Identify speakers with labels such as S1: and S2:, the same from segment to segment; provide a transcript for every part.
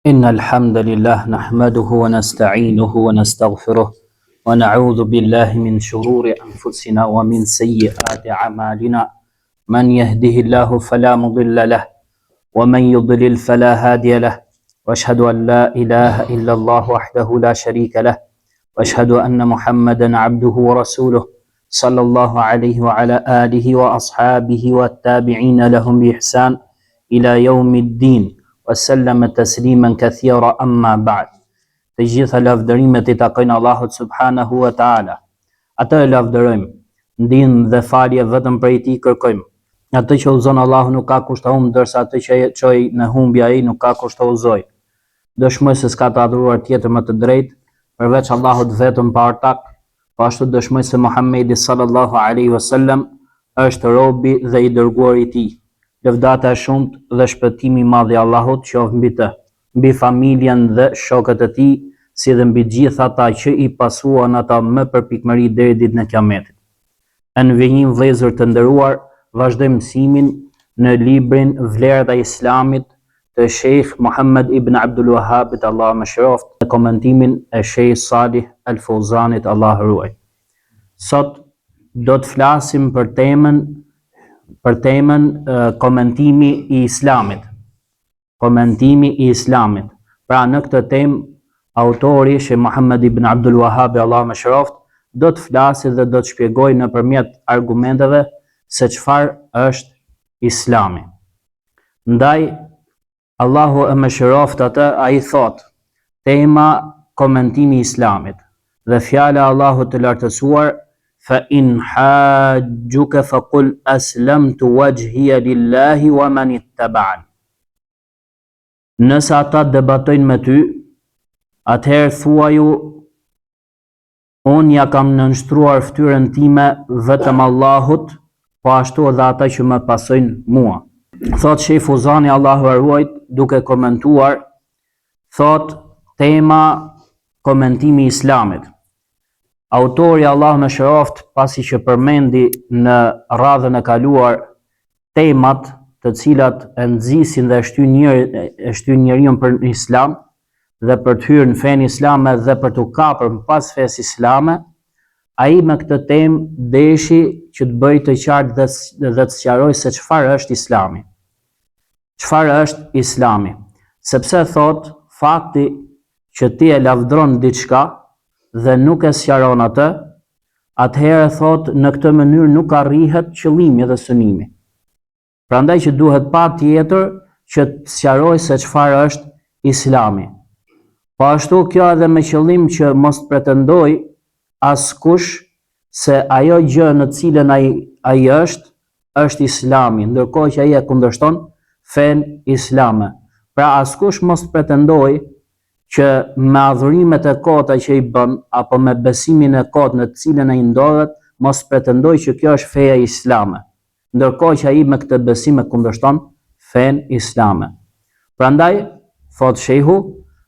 S1: إن الحمد لله نحمده ونستعينه ونستغفره ونعوذ بالله من شرور أنفسنا ومن سيئات أعمالنا من يهده الله فلا مضل له ومن يضلل فلا هادي له وأشهد أن لا إله إلا الله وحده لا شريك له وأشهد أن محمدا عبده ورسوله صلى الله عليه وعلى آله وأصحابه والتابعين لهم بإحسان إلى يوم الدين وسلم تسليما كثيرا أما بعد. Të gjitha lavdërimet I takojnë Allahut subhanahu wa taala. Atë e lavdërojmë, ndihmë dhe falje vetëm prej Tij kërkojmë. Atë që udhëzon Allahu nuk ka kusht të humbë, ndërsa atë që çoj në humbje ai nuk ka kusht të udhëzoj. Dëshmoj se s'ka të adhuruar tjetër më të drejtë përveç Allahut vetëm pa ortak, po ashtu dëshmoj se Muhamedi sallallahu alaihi wasallam është robi dhe I dërguari I Tij. Lëvdata e shumtë dhe shpëtimi I madh I Allahut qoftë mbi të, mbi familjen dhe shokët e tij, si dhe mbi gjithë ata që I pasuan ata me përpikmëri deri ditën e Kiametit. Në vjenjim vëllezër të nderuar, vazhdojmë mësimin në librin Vlerat e Islamit të Sheikh Muhammad ibn Abdul Wahhabit, Allah më shëroft, në komentimin e Sheikh Salih Al Fawzanit, Allah ruaj. Sot do të flasim për temën komentimi I Islamit. Komentimi I Islamit. Pra në këtë temë autori Sheikh Muhammad ibn Abdul Wahhab, Allah më shëroft, do të flasë dhe do të shpjegojë nëpërmjet argumenteve se çfarë është Islami. Ndaj Allahu e më shëroft atë, ai thot, tema komentimi I Islamit dhe fjala Allahut të lartësuar, fa in hajjuka faqul aslamtu wajhiya lillahi wa man ittaba'an. Nëse ata debatojnë me ty, atëherë thuaju, unë ja kam nënshtruar fytyrën time vetëm Allahut, po ashtu edhe ata që më pasojnë mua. Thot Sheikh Fawzani, Allahu e ruajt, duke komentuar, thot tema komentimi I Islamit. Autori, Allah më shëroft, pasi që përmendi në radhën e kaluar temat të cilat e nxisin dhe e shtyn njeriu për Islam dhe për të hyrë në fenë islame dhe për të kapur pas fesë islame, ai me këtë temë deshi që të bëjë të qartë dhe të sqaroj se çfarë është Islami. Çfarë është Islami? Sepse thot, fakti që ti e lavdron diçka dhe nuk e sqaron atë, atëherë thot, në këtë mënyrë nuk arrihet qëllimi dhe synimi. Prandaj që duhet patjetër që të sqaroj se çfarë është Islami. Po ashtu kjo edhe me qëllim që mos pretendoj askush se ajo gjë në cilën ai është Islami, ndërkohë që ai e kundërshton fenë islame. Pra askush mos pretendoj që me adhurimet e kota që I bën, apo me besimin e kot në të cilën ai ndodhet, mos pretendoj që kjo është feja islame, ndërkohë që ai me këtë besim e kundërshton fenë islame. Prandaj, thot shehu,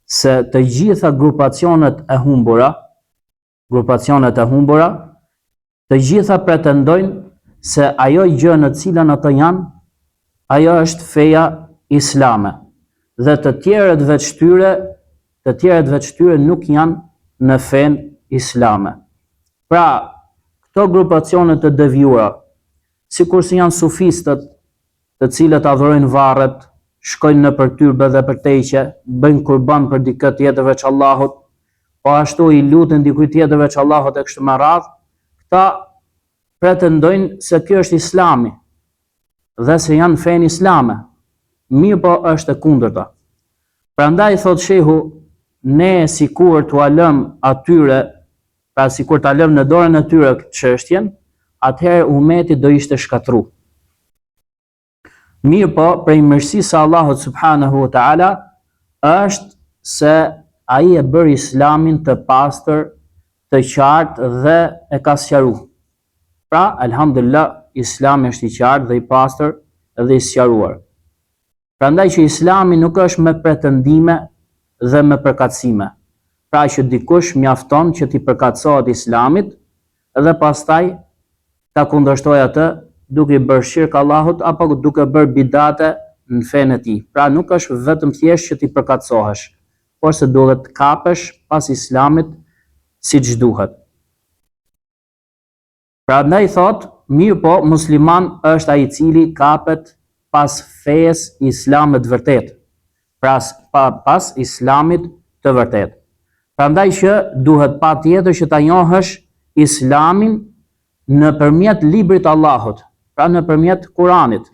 S1: se të gjitha grupacionet e humbura, të gjitha pretendojnë se ajo gjë në cilën ato janë, ajo është feja islame, dhe të tjerët veç tyre nuk janë në fenë islame. Pra, këto grupacione të devijuara, sikur si janë sufistët, të cilët adhurojnë varret, shkojnë në përtyrbe dhe përteqe, bëjnë kurban për dikë tjetër veç Allahut, po ashtu I luten dikujt tjetër veç Allahut e kështu me radhë, këta pretendojnë se kjo është Islami dhe se janë fenë islame. Mirë po është e kundërta. Prandaj thot shehu, ne sikur t'u lëm atyre, pra sikur ta lëm në dorën e tyre këtë çështjen, atëherë ummeti do ishte shkatru. Mirë po, prej mirësisë së Allahut subhanahu wa taala është se ai e bëri Islamin të pastër, të qartë dhe e ka sqaruar. Pra, alhamdulillah, Islami është I qartë dhe I pastër dhe I sqaruar. Prandaj që Islami nuk është me pretendime dhe me përkatësime. Pra që dikush mjafton që t'i përkatësohet Islamit dhe pastaj ta kundërshtoj atë duke I bërë shirk Allahut apo duke bërë bidate në fenë e tij. Pra nuk është vetëm thjesht që ti përkatësohesh, por se duhet të kapesh pas Islamit siç duhet. Prandaj thot, mirë po, musliman është ai i cili kapet pas fesë Islamit të vërtet. Pas Islamit të vërtet. Prandaj që duhet patjetër që ta njohësh Islamin nëpërmjet librit të Allahut, pra nëpërmjet Kuranit,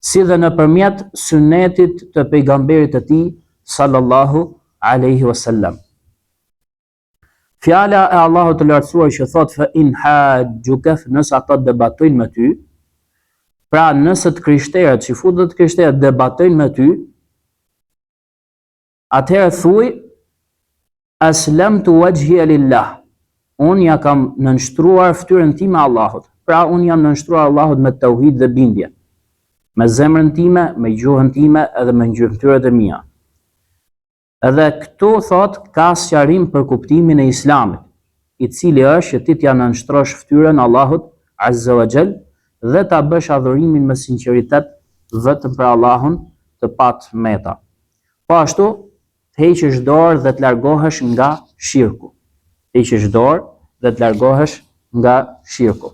S1: si dhe nëpërmjet sunetit të pejgamberit të tij sallallahu alaihi wasallam. Fjala e Allahut të lartësuar që thot fa in hajjuka, nëse ata debatojnë me ty, pra nëse të krishterët, që futët të krishterët debatojnë me ty, atëherë thuaj aslamtu wajhi lillah. Unë ja kam nënshtruar fytyrën time Allahut. Pra unë jam nënshtruar Allahut me tauhid dhe bindje, me zemrën time, me gjuhën time edhe me ngjyrtyrat e mia. Edhe këtu thot ka sqarim për kuptimin e Islamit, i cili është që ti t'ja nënshtrosh fytyrën Allahut azza wa jall dhe ta bësh adhurimin me sinqeritet vetëm për Allahun të pat meta. Po ashtu të heqësh dorë dhe të largohesh nga shirku. Të heqësh dorë dhe të largohesh nga shirku.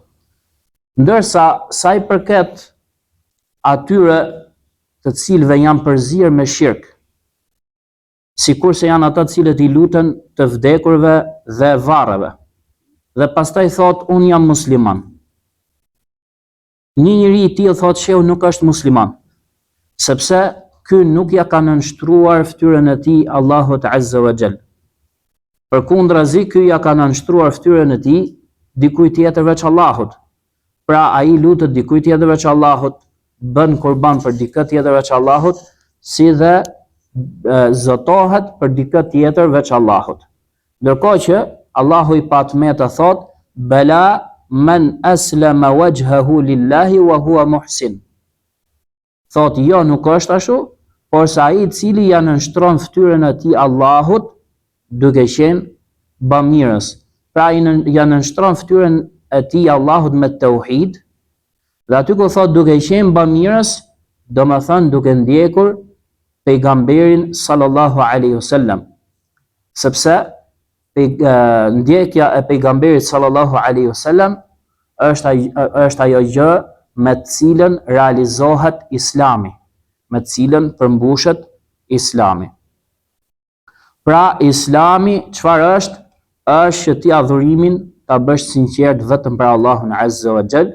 S1: Ndërsa sa i përket atyre të cilëve janë përzirë me shirk, sikurse janë ata të cilët i luten të vdekurve dhe varreve, dhe pastaj thot unë jam musliman. Një njeri i tillë thot sheu nuk është musliman, sepse ky nuk ja ka nënshtruar fytyrën e tij Allahut azza wa jall. Përkundrazi, ky ja ka nënshtruar fytyrën e tij dikujt tjetër veç Allahut. Pra ai lutet dikujt tjetër veç Allahut, bën kurban për dikë tjetër veç Allahut, si dhe zotohet për dikë tjetër veç Allahut. Ndërkohë që Allahu i patmeta thot bala man aslama wajhahu lillahi wa huwa muhsin. Thot jo, nuk është ashtu, por sa ai i cili ja nënshtron fytyrën e tij Allahut duke qenë bamirës. Pra ja nënshtron fytyrën e tij Allahut me tauhid, dhe aty ku thot duke qenë bamirës, do më thënë duke ndjekur pejgamberin sallallahu alaihi wasallam. Sepse ndjekja e pejgamberit sallallahu alaihi wasallam është ajo gjë me të cilën realizohet Islami, me të cilën përmbushet Islami. Pra Islami çfarë është? Është që ti adhurimin ta bësh sinqert vetëm për Allahun azza wa jall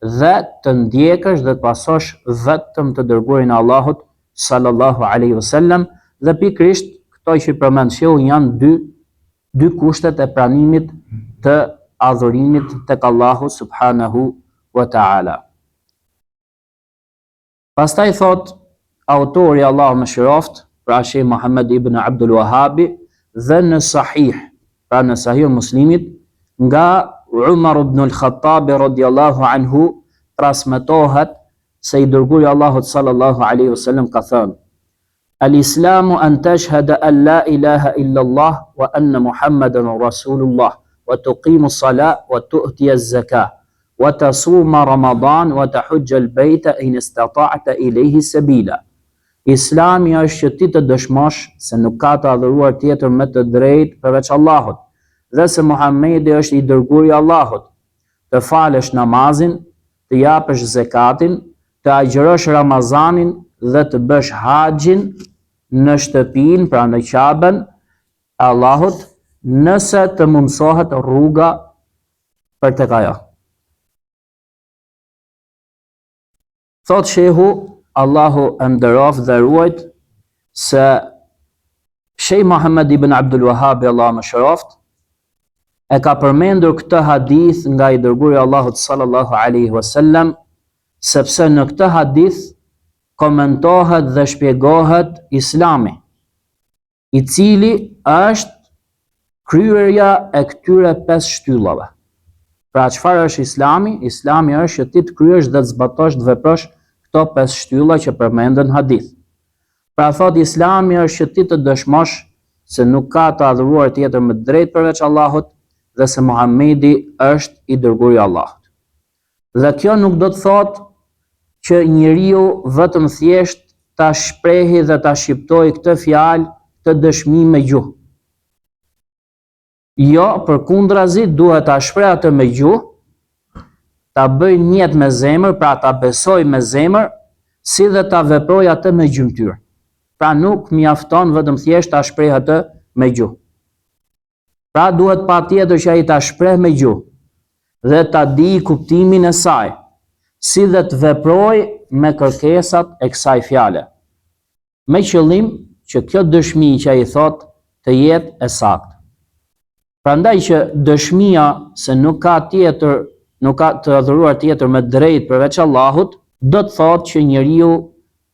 S1: dhe të ndjekësh dhe të pasosh vetëm të dërguarin e Allahut sallallahu alaihi wasallam, dhe pikërisht këto që përmend shehu janë dy kushtet e pranimit të adhurimit tek Allahu subhanahu wa ta'ala. Pastaj thot autori Allahu mëshiroft, pra Sheikh Muhammad ibn Abdul Wahhabi, dhe në sahih, pra në sahih Muslimit, nga Umar ibn al-Khattab radhiyallahu anhu transmetohet se i dërguari Allahut sallallahu alaihi wasallam ka thënë: Al-Islamu an tashhada an la ilaha illa Allah wa anna Muhammadan rasulullah wa tuqimu as-salat wa tu'ti az-zakah wa tasuma Ramadan wa tahujja al-bayta in istata'ta ilayhi sabila. Islami është që ti të dëshmosh se nuk ka të adhuruar tjetër me të drejtë përveç Allahut, dhe se Muhamedi është i dërguari i Allahut, të falësh namazin, të japësh zekatin, të agjërosh Ramazanin dhe të bësh haxhin në shtëpinë, pra në Ka'ben e Allahut, nëse të mundsohet rruga për tek ajo. Thot shehu, Allahu e nderoft dhe ruajt, se Sheikh Muhammad ibn Abdul Wahhab, Allahu mëshiroft, e ka përmendur këtë hadith nga i dërguari i Allahut sallallahu alaihi wasallam, sepse në këtë hadith komentohet dhe shpjegohet Islami, i cili është kryerja e këtyre 5 shtyllave. Pra çfarë është Islami? Islami është që ti të kryesh dhe të zbatosh të veprosh këto 5 shtylla që përmenden në hadith. Pra thot Islami është që ti të dëshmosh se nuk ka të adhuruar tjetër me drejt përveç Allahut dhe se Muhamedi është i dërguari i Allahut. Dhe kjo nuk do të thot që njeriu vetëm thjesht ta shprehi dhe ta shqiptoj këtë fjalë, këtë dëshmi me gjuhë. Jo, përkundrazi, duhet ta shpreh atë me gjuhë, ta bëj niyet me zemër, pra ta besoj me zemër, si dhe ta veproj atë me gjymtyr. Pra nuk mjafton vetëm thjesht ta shpreh atë me gjuhë. Pra duhet patjetër që ai ta shpreh me gjuhë dhe ta di kuptimin e saj, si dhe të veproj me kërkesat e kësaj fjale, me qëllim që kjo dëshmi që ai thot të jetë e saktë. Prandaj që dëshmia se nuk ka të adhuruar tjetër me drejt përveç Allahut, do të thotë që njeriu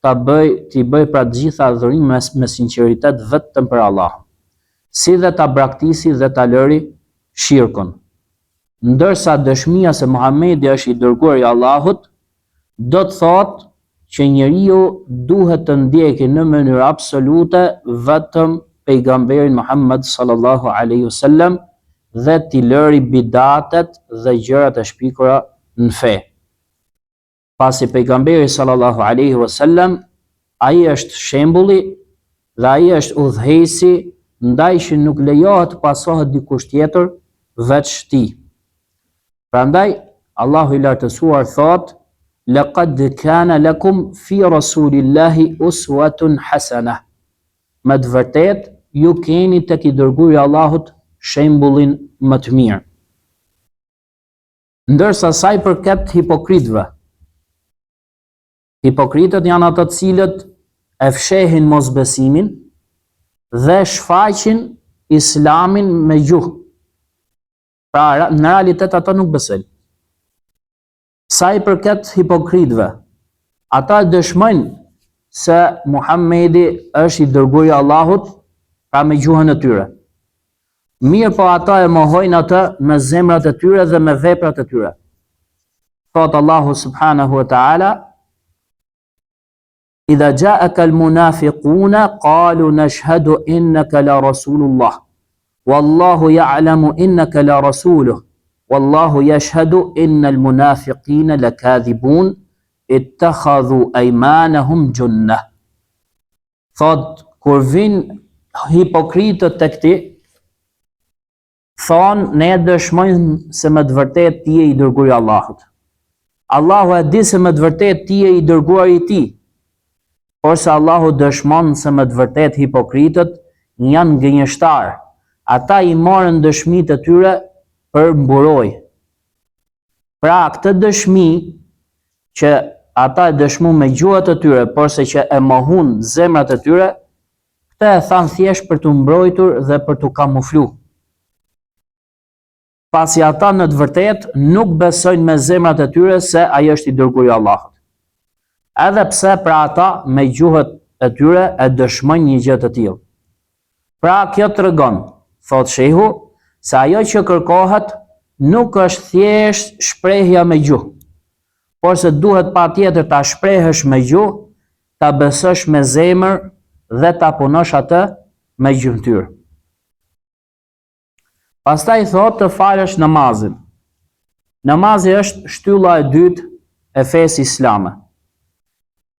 S1: t'i bëj pra të gjitha adhurimet me sinqeritet vetëm për Allahun, si dhe ta braktisi dhe ta lëri shirkun. Ndërsa dëshmia se Muhamedi është i dërguari i Allahut, do të thotë që njeriu duhet të ndjekë në mënyrë absolute vetëm pejgamberin Muhammed sallallahu alaihi wasallam dhe t'i lëri bidatet dhe gjërat e shpikura në fe. Pasi pejgamberi sallallahu alaihi wasallam, ai është shembulli dhe ai është udhëheqësi, ndaj që nuk lejohet të pasohet dikush tjetër veç tij. Prandaj Allahu i lartësuar thot: "Laqad kana lakum fi rasulillahi uswatun hasana." Me të vërtetë ju keni tek i dërguari i Allahut shembullin më të mirë. Ndërsa sa i përket hipokritëve, hipokritët janë ata të cilët e fshehin mosbesimin dhe shfaqin islamin me gjuhë. Pra në realitet ata nuk besojnë. Sa i përket hipokritëve, ata dëshmojnë se Muhamedi është i dërguari i Allahut, pra me gjuhën e tyre. Mirë po ata e mohojnë atë me zemrat e tyre dhe me veprat e tyre. Thot Allahu subhanahu wa ta'ala: "Idha ja'aka al-munafiquna qalu nashhadu innaka la rasulullah, wallahu ya'lamu innaka la rasuluh, wallahu yashhadu innal munafiqina lakadhibun, ittakhadhu aymanahum junnah." Thot, kur vin hipokritët tek ti, thonë, ne dëshmojmë se me të vërtet ti je i dërguari i Allahut. Allahu e di se me të vërtet ti je i dërguari i tij. Por se Allahu dëshmon se me të vërtet hipokritët janë gënjeshtar. Ata i morën dëshmitë e tyre për mburoj. Pra këtë dëshmi që ata e dëshmu me gjuhët e tyre, por se që e mohun zemrat e tyre, këtë e thanë thjesht për të mbrojtur dhe për të kamuflu. Pasi ata në të vërtet nuk besojnë me zemrat e tyre se ai është i dërguari i Allahut. Edhe pse pra ata me gjuhët e tyre e dëshmojnë një gjë të tillë. Pra kjo tregon, thot shehu, se ajo që kërkohet nuk është thjesht shprehja me gjuhë, por se duhet patjetër ta shprehësh me gjuhë, ta besosh me zemër dhe ta punosh atë me gjymtyr. Pastaj thot të falësh namazin. Namazi është shtylla e dytë e fesë islame.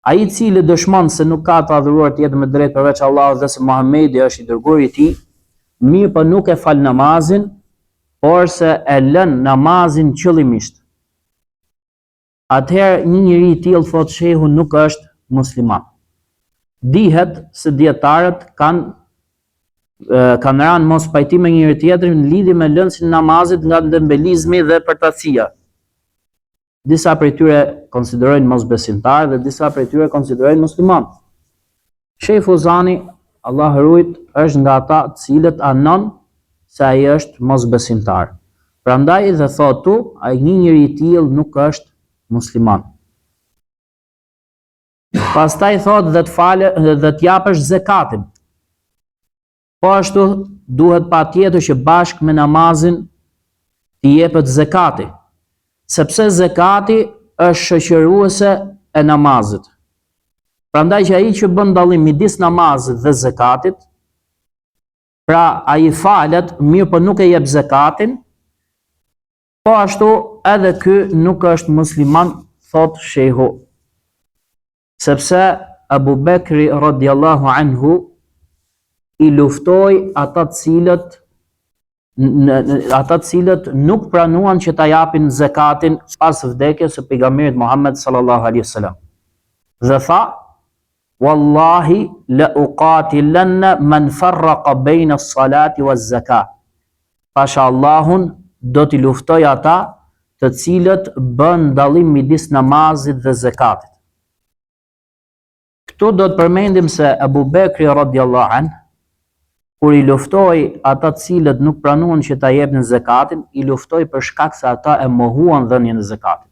S1: Ai i cili dëshmon se nuk ka të adhuruar tjetër me drejt përveç Allahut dhe se Muhamedi është i dërguari i tij, mirë po nuk e fal namazin, por se e lën namazin qëllimisht. Atëherë një njeri i tillë, thot shehu, nuk është musliman. Dihet se dietarët kanë rënë mos pajtim me njëri tjetrin në lidhje me lëndsin e namazit nga dembelizmi dhe përtatësia. Disa prej tyre konsiderojnë mosbesimtar dhe disa prej tyre konsiderojnë musliman. Sheh Fuzani, Allahu rujt, është nga ata të cilët anon se ai është mosbesimtar. Prandaj dhe thotu, ai një njeri i tillë nuk është musliman. Pastaj thot dhe të japësh zekatin. Po ashtu duhet patjetër që bashkë me namazin t'i jepet zekati, sepse zekati është shoqëruese e namazit. Prandaj që ai që bën dallim midis namazit dhe zekatit, pra ai falet, mirë po nuk e jep zekatin, po ashtu edhe ky nuk është musliman, thot shehu. sepse Abu Bekri radiallahu anhu i luftoi ata të cilët nuk pranuan që ta japin zakatin pas vdekjes së pejgamberit Muhammed sallallahu alaihi wasallam. Dhe tha: "Wallahi la uqatilanna man farraqa bayna as-salati waz-zakat." Pasha Allahun, do t'i luftoj ata të cilët bën dallim midis namazit dhe zakatit. Këtu do të përmendim se Abu Bekri radiallahu anhu, kur i luftoi ata të cilët nuk pranuan që ta jepnin zakatin, i luftoi për shkak se ata e mohuan dhënien e zakatit.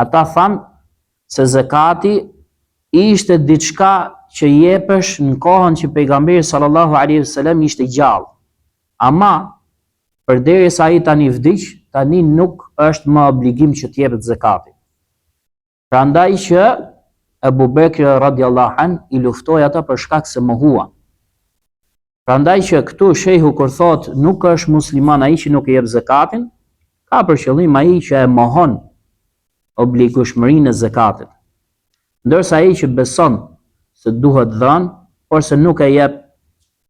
S1: Ata thanë se zakati ishte diçka që jepesh në kohën që pejgamberi sallallahu alaihi wasallam ishte gjallë. Ama përderisa ai tani vdiq, tani nuk është më obligim që të jepet zakati. Prandaj që Abu Bekri radiallahu anhu i luftoi ata për shkak se mohuan. Prandaj që këtu shehu kur thot nuk është musliman ai që nuk i jep zakatin, ka për qëllim ai që e mohon obligueshmërinë e zakatit. Ndërsa ai që beson se duhet dhënë, por se nuk e jep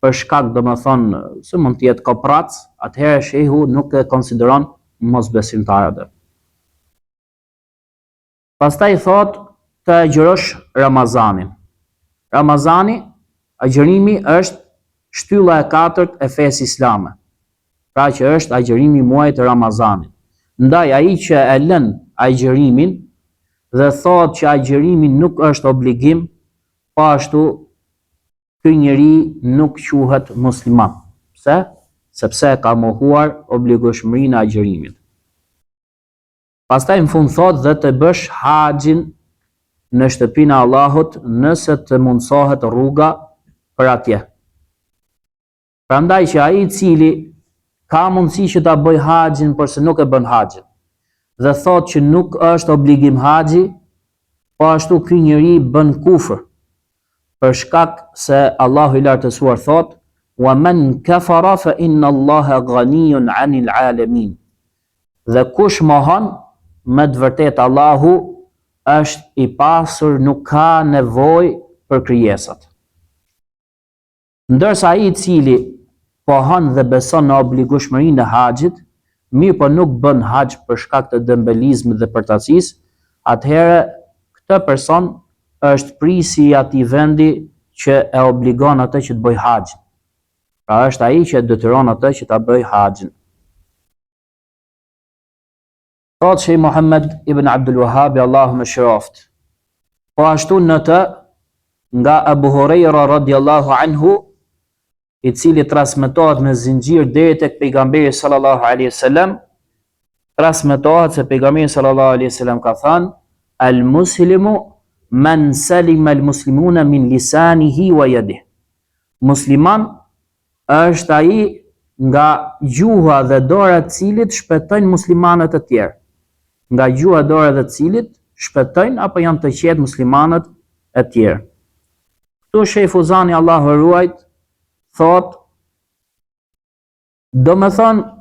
S1: për shkak domethënë se mund të jetë koprac, atëherë shehu nuk e konsideron mosbesimtar atë. Pastaj thot të agjërosh Ramazanin. Ramazani, agjërimi është shtylla e katërt e fesë islame, pra që është agjërimi muajit të Ramazanit. Ndaj ai që e lën agjërimin dhe thot që agjërimi nuk është obligim, po ashtu ky njeri nuk quhet musliman. Pse? Sepse ka mohuar obligueshmërinë e agjërimit. Pastaj në fund thot dhe të bësh haxhin në shtëpinë e Allahut nëse të mundsohet rruga për atje. Prandaj që ai i cili ka mundësi që ta bëj haxhin por se nuk e bën haxhin dhe thot që nuk është obligim haxhi, po ashtu ky njeri bën kufër, për shkak se Allahu i lartësuar thot: "Wa man kafara fa inna Allaha ghaniyun 'anil 'alamin." Dhe kush mohon, me të vërtetë Allahu është i pasur, nuk ka nevojë për krijesat. Ndërsa ai i cili pohon dhe beson në obligueshmërinë e haxhit, mirë po nuk bën haxh për shkak të dembelizmit dhe përtacisë, atëherë këtë person është prisi i atij vendi që e obligon atë që të bëj haxhin. Pra është ai që e detyron atë që ta bëj haxhin. Thot Sheikh Muhammad ibn Abdul Wahhab, Allahu më shëroft. Po ashtu në të nga Abu Huraira radiallahu anhu, i cili transmetohet me zinxhir deri tek pejgamberi sallallahu alaihi wasallam, transmetohet se pejgamberi sallallahu alaihi wasallam ka thënë: "Al muslimu man salima al muslimuna min lisanihi wa yadihi." Musliman është ai nga gjuha dhe dora e cilit shpëtojnë muslimanët e tjerë. Nga gjuha dhe dora e cilit shpëtojnë apo janë të qetë muslimanët e tjerë. Këtu Sheikh Fuzani, Allahu e ruajt, thot, do me thonë,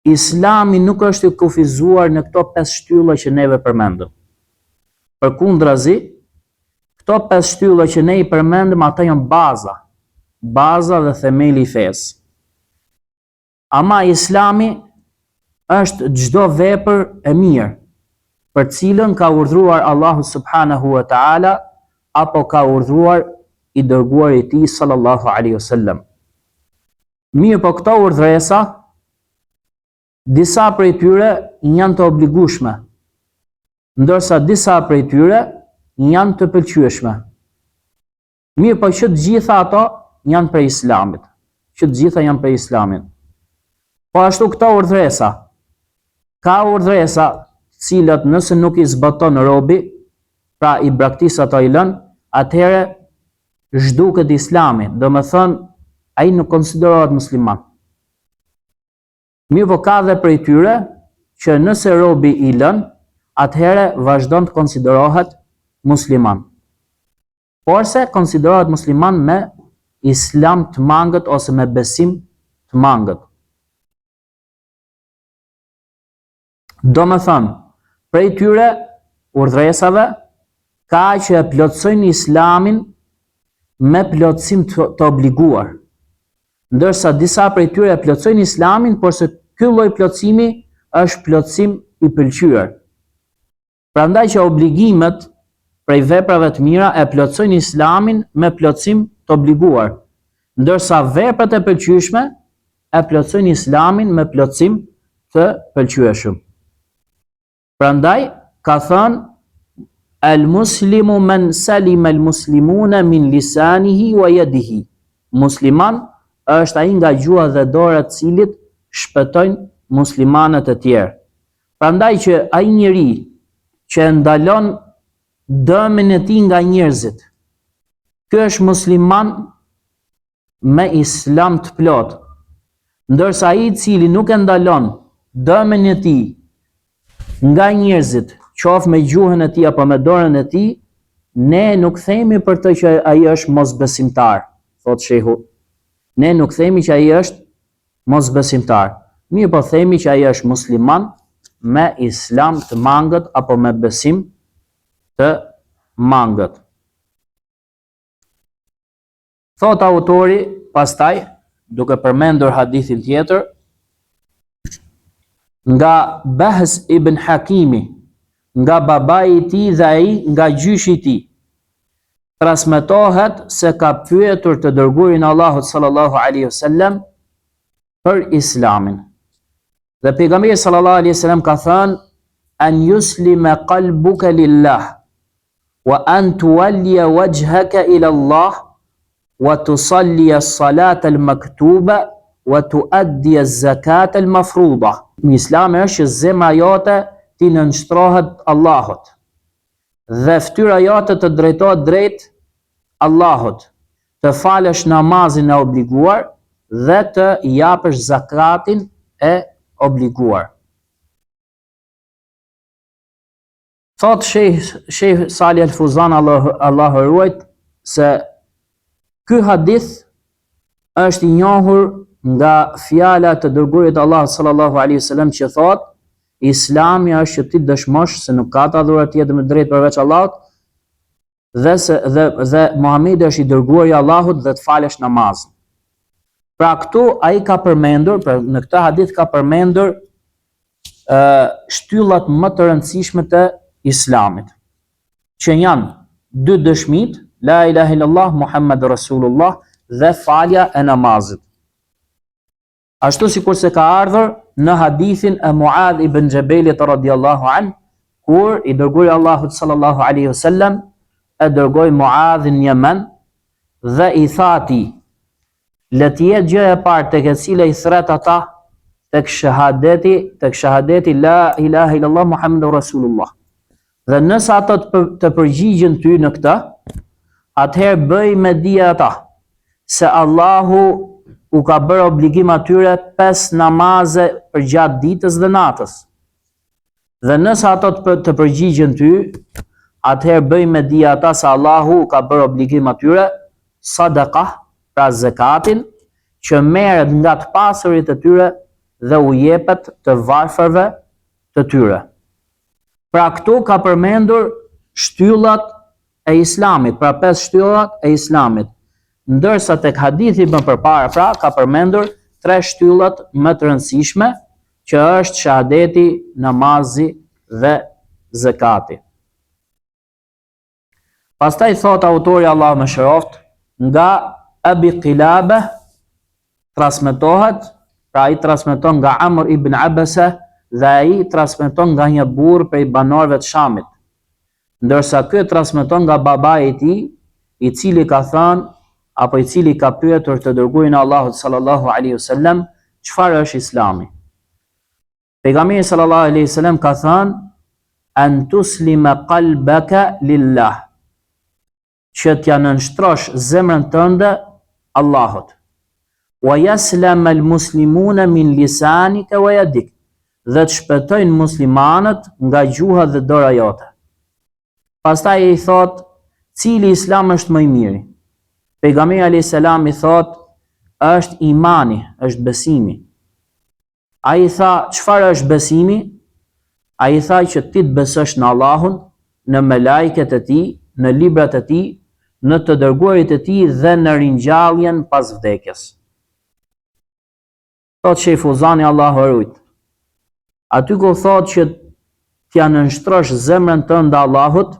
S1: Islami nuk është i kufizuar në këto 5 shtylla që neve përmendëm. Përkundrazi, këto 5 shtylla që ne i përmendëm, ata janë baza dhe themeli i fesë. Ama Islami është çdo vepër e mirë, për cilën ka urdhëruar Allahu subhanahu wa taala apo ka urdhëruar i dërguari i tij sallallahu alaihi wasallam. Mirë po këto urdhresa, disa prej tyre janë të obligueshme, ndërsa disa prej tyre janë të pëlqyeshme. Mirë po që të gjitha ato janë prej Islamit, Po ashtu këto urdhresa, ka urdhresa cilat nëse nuk i zbaton robi, pra i braktis ato i lën, atëherë zhduket Islami, do me thënë, ai nuk konsiderohet musliman. Mirë po ka dhe prej tyre, që nëse robi i lën, atëherë vazhdon të konsiderohet musliman. Porse konsiderohet musliman me islam të mangët ose me besim të mangët. Do me thënë, prej tyre urdhresave ka që e plotësojnë islamin me plotësim të obliguar, ndërsa disa prej tyre e plotësojnë islamin, por se ky lloj plotësimi është plotësim i pëlqyer. Prandaj që obligimet prej veprave të mira e plotësojnë islamin me plotësim të obliguar, ndërsa veprat e pëlqyeshme e plotësojnë islamin me plotësim të pëlqyeshëm. Prandaj ka thënë al-muslimu man salima al-muslimuna min lisanihi wa yadihi. Musliman është ai nga gjuha dhe dora të cilit shpëtojnë muslimanët e tjerë. Prandaj që ai njeri që ndalon dëmin e tij nga njerëzit, ky është musliman me islam të plot. Ndërsa ai i cili nuk e ndalon dëmin e tij nga njerëzit, qoftë me gjuhën e tij apo me dorën e tij, ne nuk themi për të që ai është mosbesimtar, thot shehu. Ne nuk themi që ai është mosbesimtar. Mirë po themi që ai është musliman me islam të mangët apo me besim të mangët. Thot autori pastaj, duke përmendur hadithin tjetër, nga Bahs ibn Hakimi, nga babai i tij dhe ai nga gjyshi i tij, transmetohet se ka pyetur të dërguarin e Allahut sallallahu alaihi wasallam për islamin. Dhe pejgamberi sallallahu alaihi wasallam ka thënë: an yuslima qalbuka lillah wa an tuwalliya wajhaka ila Allah wa tusalli as-salata al-maktuba wa tuaddi az-zakata al-mafruḍa. Islami është që zemra jote ti nënshtrohet Allahut dhe fytyra jote të drejtohet drejt Allahut, të falësh namazin e obliguar dhe të japësh zakatin e obliguar. Thot Sheh Salih Al-Fuzan, Allahu e ruajt, se ky hadith është i njohur nga fjala të dërguarit të Allahut sallallahu alaihi wasallam që thot: Islami është që ti dëshmosh se nuk ka të adhuruar tjetër me drejt përveç Allahut dhe Muhamedi është i dërguari i Allahut dhe të falesh namazin. Pra këtu ai ka përmendur, në këtë hadith ka përmendur shtyllat më të rëndësishme të islamit, që janë dy dëshmit, la ilaha illallah Muhammadur Rasulullah dhe falja e namazit. Ashtu sikur se ka ardhur në hadithin e Muadh ibn Jabelit radhiyallahu anhu, kur i dërguari Allahut sallallahu alaihi wasallam e dërgoi Muadhin në Yemen dhe i tha atij: le të jetë gjë e parë tek e cila i thret ata tek shahadeti la ilaha illallah Muhammadur Rasulullah. Dhe nëse ata të përgjigjen ty në këtë, atëherë bëj me dije ata se Allahu u ka bërë obligim atyre 5 namaze për gjatë ditës dhe natës. Dhe nëse ato të përgjigjen ty, atëherë bëj me dije ata se Allahu u ka bërë obligim atyre sadaka, pra zakatin, që merret nga të pasurit e tyre dhe u jepet të varfërve të tyre. Pra këtu ka përmendur shtyllat e islamit, pra 5 shtyllat e islamit. Ndërsa tek hadithi më përpara pra ka përmendur 3 shtyllat më të rëndësishme, që është shahadeti, namazi dhe zakati. Pastaj thot autori, Allahu më shëroft, nga Abi Qilabah transmetohet, pra ai transmeton nga Amr ibn Abasa dhe ai transmeton nga një burr prej banorëve të Shamit. Ndërsa ky transmeton nga babai i tij, i cili ka thënë apo i cili ka pyetur të dërguarin e Allahut sallallahu alaihi wasallam çfarë është Islami. Pejgamberi sallallahu alaihi wasallam ka thënë: an tuslima qalbaka lillah, që t'ja nënshtrosh zemrën tënde Allahut. Wa yaslama al-muslimuna min lisanika wa yadik, dhe të shpëtojnë muslimanët nga gjuha dhe dora jote. Pastaj i thot: cili islam është më i miri? Pejgamberi alayhis salam i thot: është imani, është besimi. Ai tha: çfarë është besimi? Ai tha që ti të besosh në Allahun, në melajket e tij, në librat e tij, në të dërguarit e tij dhe në ringjalljen pas vdekjes. Thot Shejh Fuzani, Allahu e rujt. Aty ku thot që t'ja nënshtrosh zemrën tënde Allahut,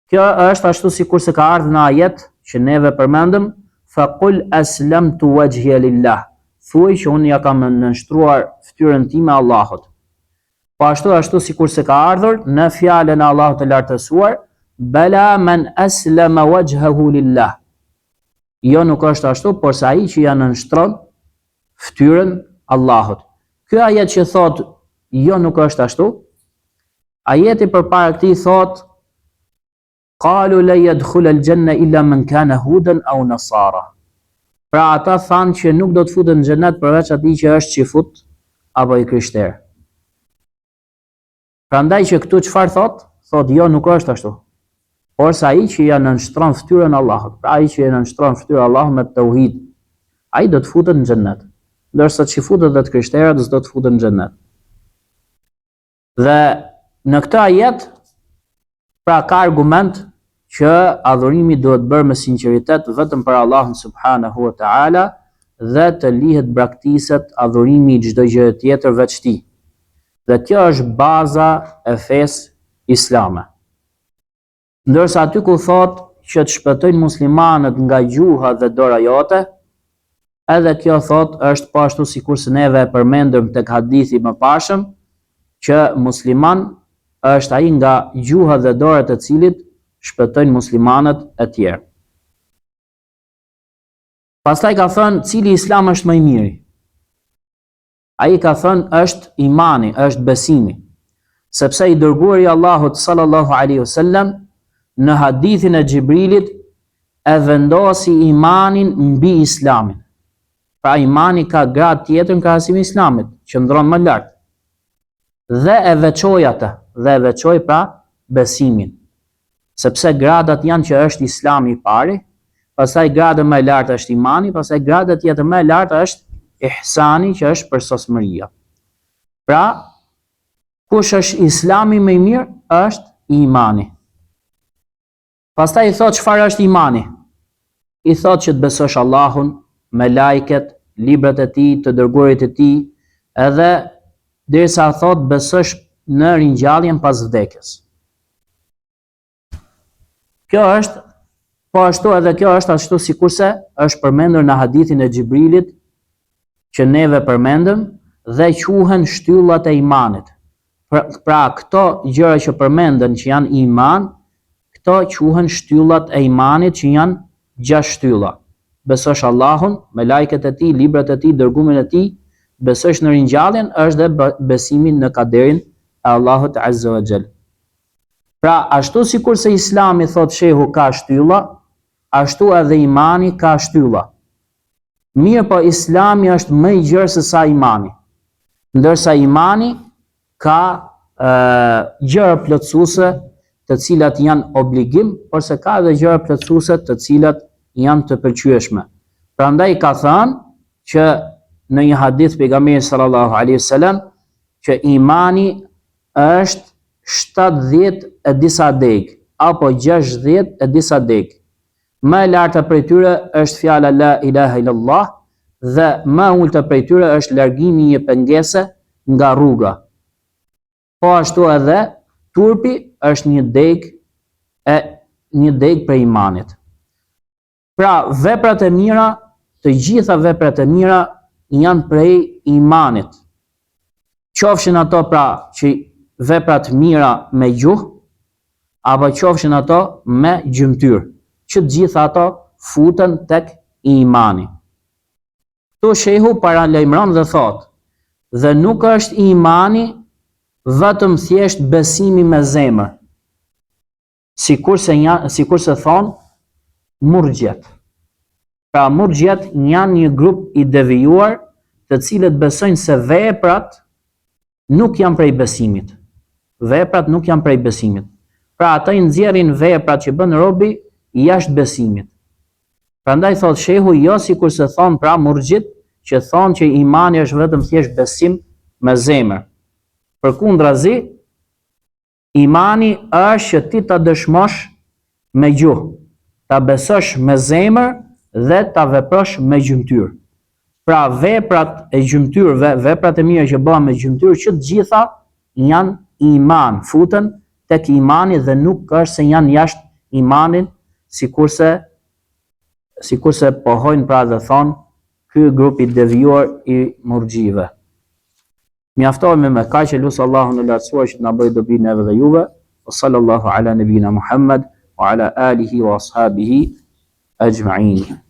S1: kjo është ashtu sikur se ka ardhur në ajet që neve përmendëm, faqul aslamtu wajhiya lillah. Thuaj që unë ja kam nënshtruar fytyrën time Allahut. Po ashtu sikur se ka ardhur në fjalën e Allahut të lartësuar, bala man aslama wajhahu lillah. Jo, nuk është ashtu, por sa ai që ja nënshtron fytyrën Allahut. Ky ajet që thot jo, nuk është ashtu, ajeti përpara këtij thot qalu la yadkhul al-janna illa man kana hudan aw nasara. Pra ata thanë që nuk do të futen në xhenet përveç atij që është qifut apo i krishterë. Prandaj që këtu çfarë thot? Thot jo, nuk është ashtu. Por sa ai që ja nënshtron fytyrën Allahut, pra ai që ja nënshtron fytyrën Allahut me tauhid, ai do të futet në xhenet. Ndërsa qifutët dhe të krishterët s'do të futen në xhenet. Dhe në këtë ajet, pra ka argument që adhurimi duhet bërë me sinqeritet vetëm për Allahun subhanahu wa ta'ala dhe të lihet braktiset adhurimi i çdo gjëje tjetër veç tij. Dhe kjo është baza e fesë islame. Ndërsa aty ku thot që të shpëtojnë muslimanët nga gjuha dhe dora jote, edhe kjo thot është po ashtu sikur se neve e përmendëm tek hadithi më parshëm, që musliman është ai nga gjuha dhe dorat e cilit shpëtojnë muslimanët e tjerë. Pastaj ka thënë cili islam është më i miri. Ai ka thënë është imani, është besimi. Sepse i dërguari i Allahut sallallahu alaihi wasallam në hadithin e Xhibrilit e vendosi imanin mbi islamin. Pra imani ka gradë tjetër në krahasim me islamit, që ndron më lart. Dhe e veçoi atë, dhe e veçoi pra besimin. Sepse gradat janë që është islami i pari, pastaj grada më e lartë është imani, pastaj grada tjetër më e lartë është ihsani, që është përsosmëria. Pra, kush është islami më i mirë? Është imani. Pastaj i thot çfarë është imani? I thot që të besosh Allahun, me lajket, librat e tij, të dërguarit e tij, edhe derisa thot besosh në ringjalljen pas vdekjes. Kjo është, po ashtu edhe kjo është ashtu sikurse është përmendur në hadithin e Xhibrilit që neve përmendëm dhe quhen shtyllat e imanit. Pra këto gjëra që përmenden që janë iman, këto quhen shtyllat e imanit që janë 6 shtylla. Besosh Allahun, me lajket e tij, librat e tij, dërgumin e tij, besosh në ringjalljen, është dhe besimin në kaderin e Allahut azza wa jall. Pra ashtu sikur se Islami thot shehu ka shtylla, ashtu edhe imani ka shtylla. Mirë, po Islami është më i gjerë se sa imani. Ndërsa imani ka gjëra plotësuese të cilat janë obligim, por se ka edhe gjëra plotësuese të cilat janë të pëlqyeshme. Prandaj ka thënë që në një hadith pejgamberi sallallahu alaihi wasallam që imani është 70 e disa deg, apo 60 e disa deg. Më e larta prej tyre është fjala la ilaha illallah dhe më e ulta prej tyre është largimi i një pengese nga rruga. Po ashtu edhe turpi është një deg prej imanit. Pra veprat e mira, të gjitha veprat e mira janë prej imanit. Qofshin ato pra që veprat mira me gjuhë, apo qofshin ato me gjymtyr, që të gjitha ato futen tek imani. Këtu shehu paralajmëron dhe thot, dhe nuk është imani vetëm thjesht besimi me zemër, sikur se thon murxhet. Pra murxhet janë një grup i devijuar, të cilët besojnë se veprat nuk janë prej besimit. Veprat nuk janë prej besimit. Pra ata i nxjerrin veprat që bën robi jashtë besimit. Prandaj thot shehu jo sikur se thon pra murxhit që thon që imani është vetëm thjesht besim me zemër. Përkundrazi, imani është që ti ta dëshmosh me gjuhë, ta besosh me zemër dhe ta veprosh me gjymtyr. Pra veprat e gjymtyrve, veprat e mira që bëhen me gjymtyr, që të gjitha janë iman, futen tek imani dhe nuk është se janë jashtë imanin, sikurse pohojnë pra dhe thonë ky grup i devijuar i murxhive. Mjaftohemi me kaq, që lusë Allahun e lartësuar që të na bëjë dobi neve dhe juve. Sallallahu ala nabina Muhammad wa ala alihi wa ashabihi ajma'in.